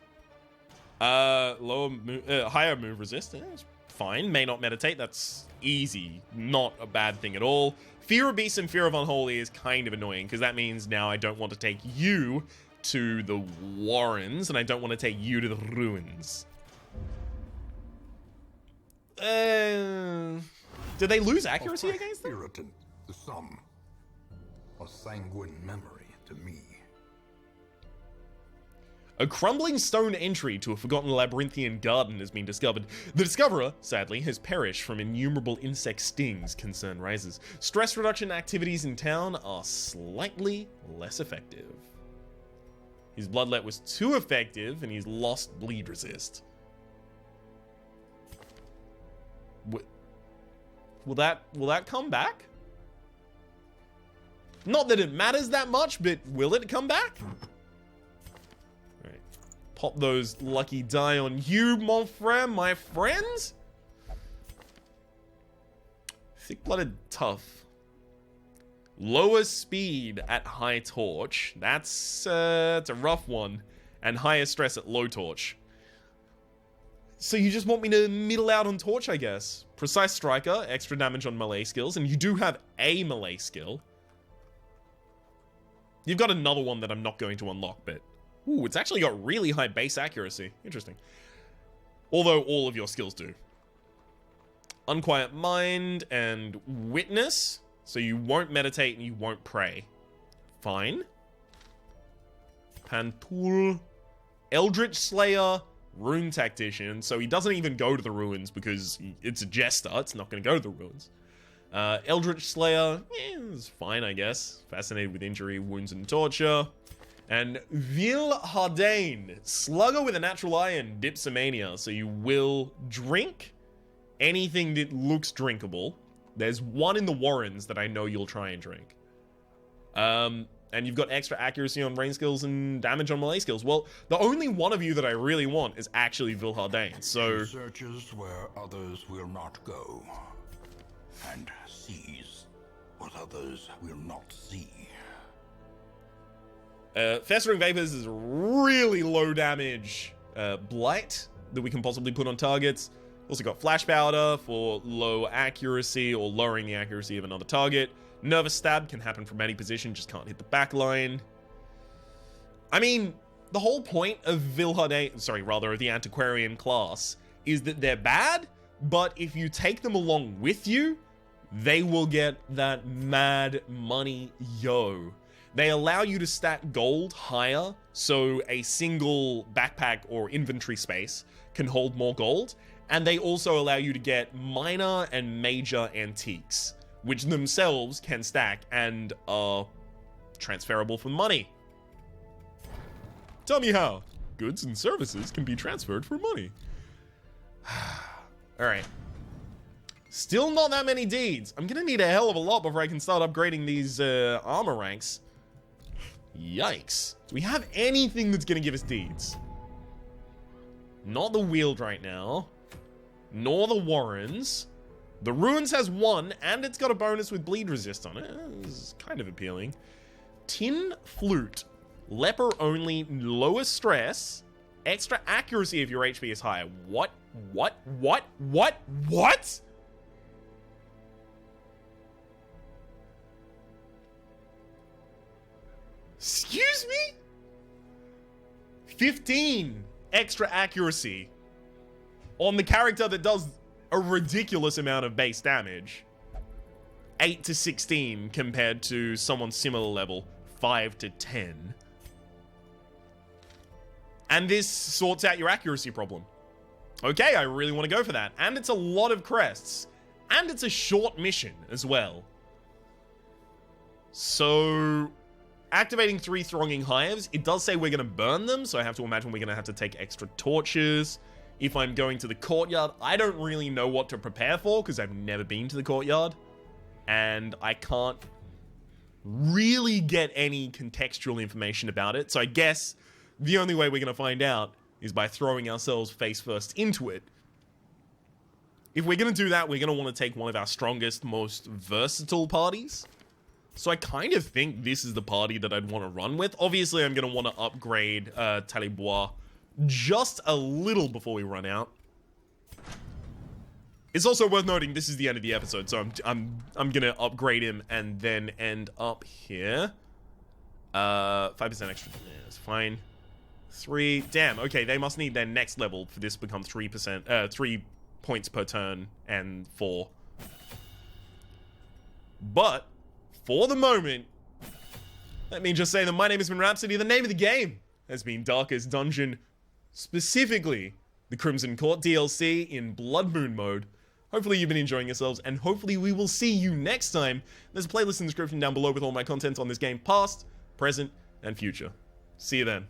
Higher move resist, it's fine. May not meditate, that's easy. Not a bad thing at all. Fear of Beast and Fear of Unholy is kind of annoying, because that means now I don't want to take you to the Warrens, and I don't want to take you to the Ruins. Did they lose accuracy against them? Irritant to some, a sanguine memory to me. A crumbling stone entry to a forgotten labyrinthian garden has been discovered. The discoverer, sadly, has perished from innumerable insect stings. Concern rises. Stress reduction activities in town are slightly less effective. His bloodlet was too effective, and he's lost bleed resist. Will that come back? Not that it matters that much, but will it come back? Pop those lucky die on you, mon frere, my friends. Thick-blooded tough. Lower speed at high torch. That's it's a rough one. And higher stress at low torch. So you just want me to middle out on torch, I guess. Precise striker, extra damage on melee skills, and you do have a melee skill. You've got another one that I'm not going to unlock, but... Ooh, it's actually got really high base accuracy. Interesting. Although all of your skills do. Unquiet Mind and Witness. So you won't meditate and you won't pray. Fine. Pantoul. Eldritch Slayer. Rune Tactician. So he doesn't even go to the ruins because it's a jester. It's not going to go to the ruins. Eldritch Slayer. It's fine, I guess. Fascinated with injury, wounds, and torture. And Vil Hardane, Slugger with a natural eye and Dipsomania. So you will drink anything that looks drinkable. There's one in the Warrens that I know you'll try and drink. And you've got extra accuracy on range skills and damage on melee skills. Well, the only one of you that I really want is actually Vil Hardane, so... He searches where others will not go. And sees what others will not see. Festering Vapors is really low damage blight that we can possibly put on targets. Also got flash powder for low accuracy or lowering the accuracy of another target. Nervous stab can happen from any position, just can't hit the back line. I mean, the whole point of the Antiquarian class is that they're bad, but if you take them along with you, they will get that mad money, yo. They allow you to stack gold higher, so a single backpack or inventory space can hold more gold, and they also allow you to get minor and major antiques, which themselves can stack and are transferable for money. Tell me how. Goods and services can be transferred for money. Alright. Still not that many deeds. I'm gonna need a hell of a lot before I can start upgrading these armor ranks. Yikes. Do we have anything that's gonna give us deeds? Not the Wield right now. Nor the Warrens. The Ruins has 1, and it's got a bonus with bleed resist on it. It's kind of appealing. Tin Flute. Leper only, lower stress, extra accuracy if your HP is higher. What? Excuse me? 15 extra accuracy on the character that does a ridiculous amount of base damage. 8 to 16 compared to someone similar level, 5 to 10. And this sorts out your accuracy problem. Okay, I really want to go for that. And it's a lot of crests. And it's a short mission as well. So, activating 3 thronging hives. It does say we're going to burn them, so I have to imagine we're going to have to take extra torches. If I'm going to the Courtyard, I don't really know what to prepare for, because I've never been to the Courtyard. And I can't really get any contextual information about it. So I guess the only way we're going to find out is by throwing ourselves face first into it. If we're going to do that, we're going to want to take one of our strongest, most versatile parties. So I kind of think this is the party that I'd want to run with. Obviously, I'm going to want to upgrade Talibois just a little before we run out. It's also worth noting this is the end of the episode, so I'm going to upgrade him and then end up here. 5% extra. Yeah, that's fine. 3. Damn, okay, they must need their next level for this to become 3%, 3 points per turn and 4. But, for the moment, let me just say that my name has been Rhapsody. The name of the game has been Darkest Dungeon, specifically the Crimson Court DLC in Blood Moon mode. Hopefully you've been enjoying yourselves, and hopefully we will see you next time. There's a playlist in the description down below with all my content on this game, past, present, and future. See you then.